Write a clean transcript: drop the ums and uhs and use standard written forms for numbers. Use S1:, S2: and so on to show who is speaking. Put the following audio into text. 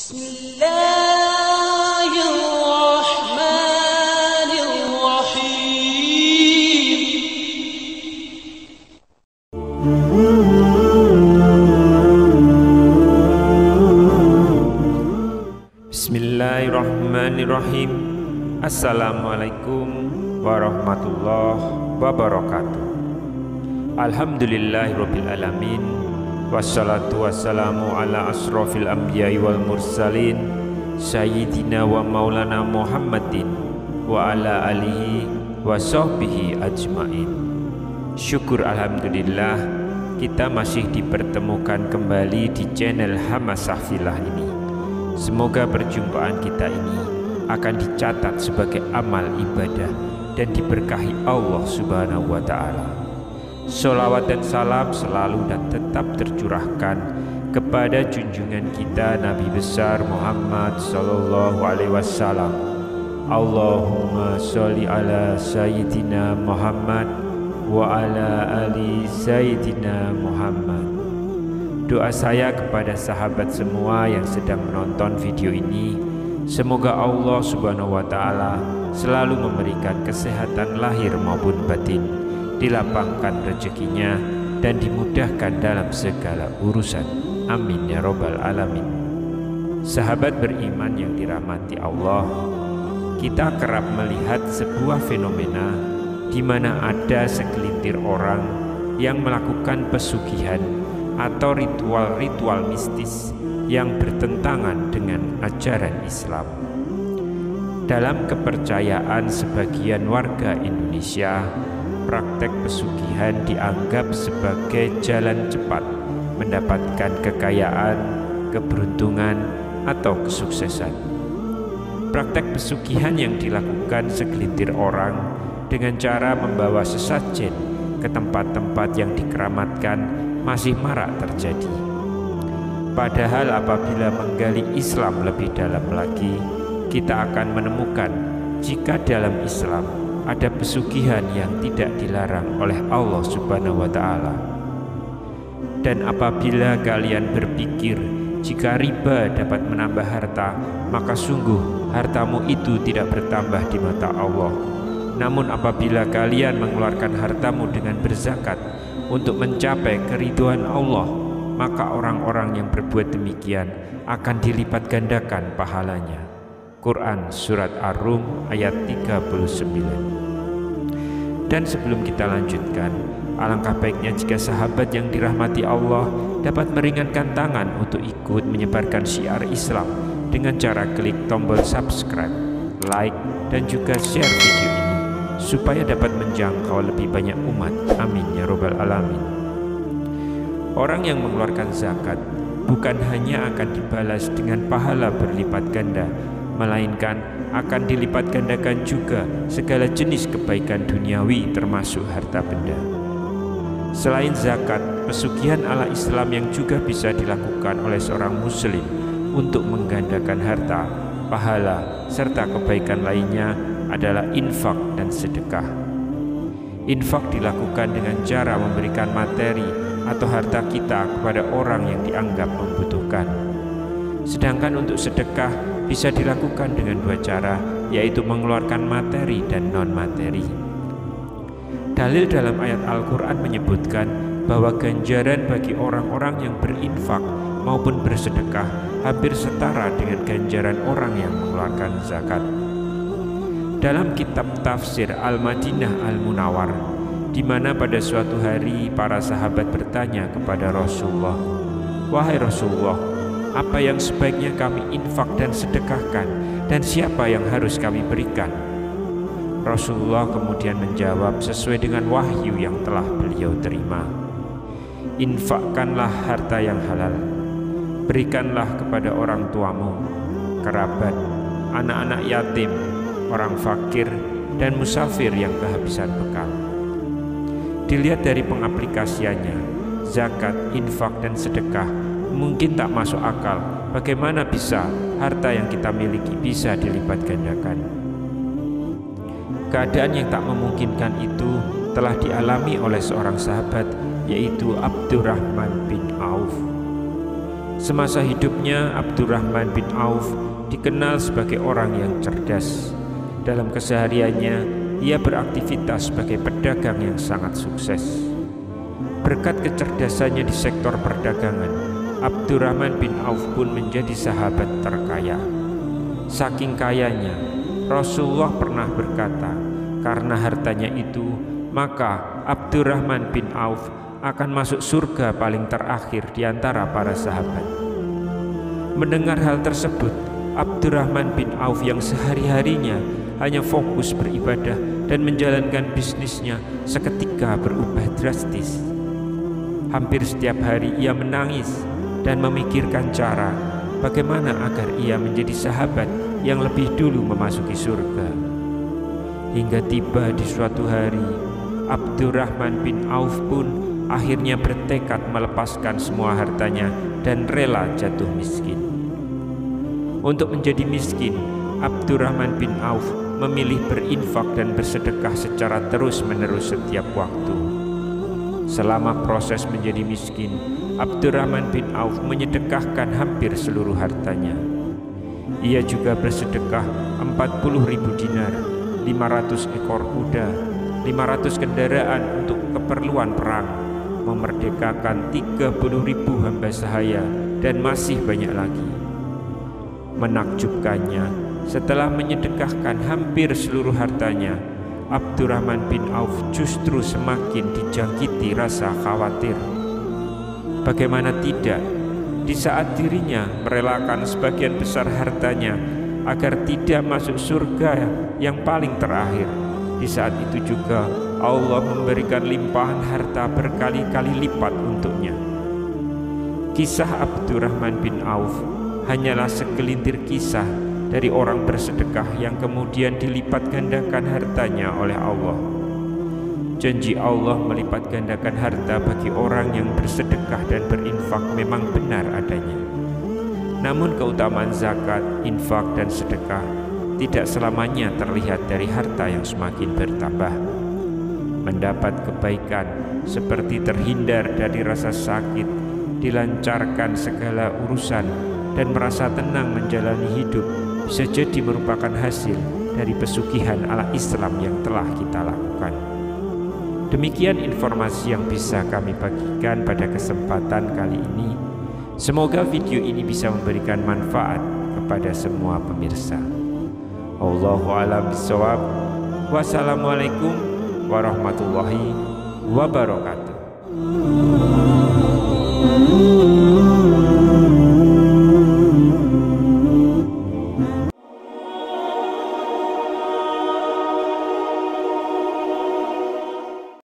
S1: Bismillahirrahmanirrahim. Assalamualaikum warahmatullahi wabarakatuh. Alhamdulillahirabbil alamin. Wassalatu wassalamu ala asrofil anbiya'i wal mursalin sayyidina wa maulana Muhammadin wa ala alihi wa sahbihi ajmain. Syukur alhamdulillah kita masih dipertemukan kembali di channel Hamasah Fillah ini. Semoga perjumpaan kita ini akan dicatat sebagai amal ibadah dan diberkahi Allah Subhanahu wa Ta'ala. Sholawat dan salam selalu dan tetap tercurahkan kepada junjungan kita Nabi besar Muhammad sallallahu alaihi wasallam. Allahumma sholli ala sayyidina Muhammad wa ala ali sayyidina Muhammad. Doa saya kepada sahabat semua yang sedang menonton video ini, semoga Allah Subhanahu wa Ta'ala selalu memberikan kesehatan lahir maupun batin, dilapangkan rezekinya dan dimudahkan dalam segala urusan. Amin ya robbal alamin. Sahabat beriman yang dirahmati Allah, kita kerap melihat sebuah fenomena di mana ada segelintir orang yang melakukan pesugihan atau ritual-ritual mistis yang bertentangan dengan ajaran Islam. Dalam kepercayaan sebagian warga Indonesia, praktek pesugihan dianggap sebagai jalan cepat mendapatkan kekayaan, keberuntungan, atau kesuksesan. Praktek pesugihan yang dilakukan segelintir orang dengan cara membawa sesajen ke tempat-tempat yang dikeramatkan masih marak terjadi. Padahal apabila menggali Islam lebih dalam lagi, kita akan menemukan jika dalam Islam ada pesugihan yang tidak dilarang oleh Allah Subhanahu wa Ta'ala. Dan apabila kalian berpikir jika riba dapat menambah harta, maka sungguh hartamu itu tidak bertambah di mata Allah. Namun apabila kalian mengeluarkan hartamu dengan berzakat untuk mencapai keridhaan Allah, maka orang-orang yang berbuat demikian akan dilipat gandakan pahalanya. Quran Surat Ar-Rum ayat 39. Dan sebelum kita lanjutkan, alangkah baiknya jika sahabat yang dirahmati Allah dapat meringankan tangan untuk ikut menyebarkan syiar Islam dengan cara klik tombol subscribe, like, dan juga share video ini supaya dapat menjangkau lebih banyak umat. Amin ya robbal alamin. Orang yang mengeluarkan zakat bukan hanya akan dibalas dengan pahala berlipat ganda, melainkan akan dilipat gandakan juga segala jenis kebaikan duniawi termasuk harta benda. Selain zakat, pesugihan ala Islam yang juga bisa dilakukan oleh seorang muslim untuk menggandakan harta, pahala, serta kebaikan lainnya adalah infak dan sedekah. Infak dilakukan dengan cara memberikan materi atau harta kita kepada orang yang dianggap membutuhkan. Sedangkan untuk sedekah bisa dilakukan dengan dua cara, yaitu mengeluarkan materi dan non-materi. Dalil dalam ayat Al-Quran menyebutkan bahwa ganjaran bagi orang-orang yang berinfak maupun bersedekah hampir setara dengan ganjaran orang yang mengeluarkan zakat. Dalam kitab tafsir Al-Madinah Al-Munawwar, di mana pada suatu hari para sahabat bertanya kepada Rasulullah, "Wahai Rasulullah, apa yang sebaiknya kami infak dan sedekahkan, dan siapa yang harus kami berikan?" Rasulullah kemudian menjawab sesuai dengan wahyu yang telah beliau terima, "Infakkanlah harta yang halal, berikanlah kepada orang tuamu, kerabat, anak-anak yatim, orang fakir, dan musafir yang kehabisan bekal." Dilihat dari pengaplikasiannya, zakat, infak, dan sedekah mungkin tak masuk akal. Bagaimana bisa harta yang kita miliki bisa dilipat gandakan? Keadaan yang tak memungkinkan itu telah dialami oleh seorang sahabat, yaitu Abdurrahman bin Auf. Semasa hidupnya, Abdurrahman bin Auf dikenal sebagai orang yang cerdas. Dalam kesehariannya, ia beraktivitas sebagai pedagang yang sangat sukses. Berkat kecerdasannya di sektor perdagangan, Abdurrahman bin Auf pun menjadi sahabat terkaya. Saking kayanya, Rasulullah pernah berkata, karena hartanya itu, maka Abdurrahman bin Auf akan masuk surga paling terakhir di antara para sahabat. Mendengar hal tersebut, Abdurrahman bin Auf yang sehari-harinya hanya fokus beribadah dan menjalankan bisnisnya seketika berubah drastis. Hampir setiap hari ia menangis dan memikirkan cara bagaimana agar ia menjadi sahabat yang lebih dulu memasuki surga. Hingga tiba di suatu hari, Abdurrahman bin Auf pun akhirnya bertekad melepaskan semua hartanya dan rela jatuh miskin. Untuk menjadi miskin, Abdurrahman bin Auf memilih berinfak dan bersedekah secara terus-menerus setiap waktu. Selama proses menjadi miskin, Abdurrahman bin Auf menyedekahkan hampir seluruh hartanya. Ia juga bersedekah 40.000 dinar, 500 ekor kuda, 500 kendaraan untuk keperluan perang, memerdekakan 30.000 hamba sahaya, dan masih banyak lagi. Menakjubkannya, setelah menyedekahkan hampir seluruh hartanya, Abdurrahman bin Auf justru semakin dijangkiti rasa khawatir. Bagaimana tidak, di saat dirinya merelakan sebagian besar hartanya agar tidak masuk surga yang paling terakhir, di saat itu juga Allah memberikan limpahan harta berkali-kali lipat untuknya. Kisah Abdurrahman bin Auf hanyalah segelintir kisah dari orang bersedekah yang kemudian dilipat gandakan hartanya oleh Allah. Janji Allah melipat gandakan harta bagi orang yang bersedekah dan berinfak memang benar adanya. Namun keutamaan zakat, infak, dan sedekah tidak selamanya terlihat dari harta yang semakin bertambah. Mendapat kebaikan seperti terhindar dari rasa sakit, dilancarkan segala urusan, dan merasa tenang menjalani hidup bisa jadi merupakan hasil dari pesugihan ala Islam yang telah kita lakukan. Demikian informasi yang bisa kami bagikan pada kesempatan kali ini. Semoga video ini bisa memberikan manfaat kepada semua pemirsa. Allahu a'lam bishawab. Wassalamualaikum warahmatullahi wabarakatuh.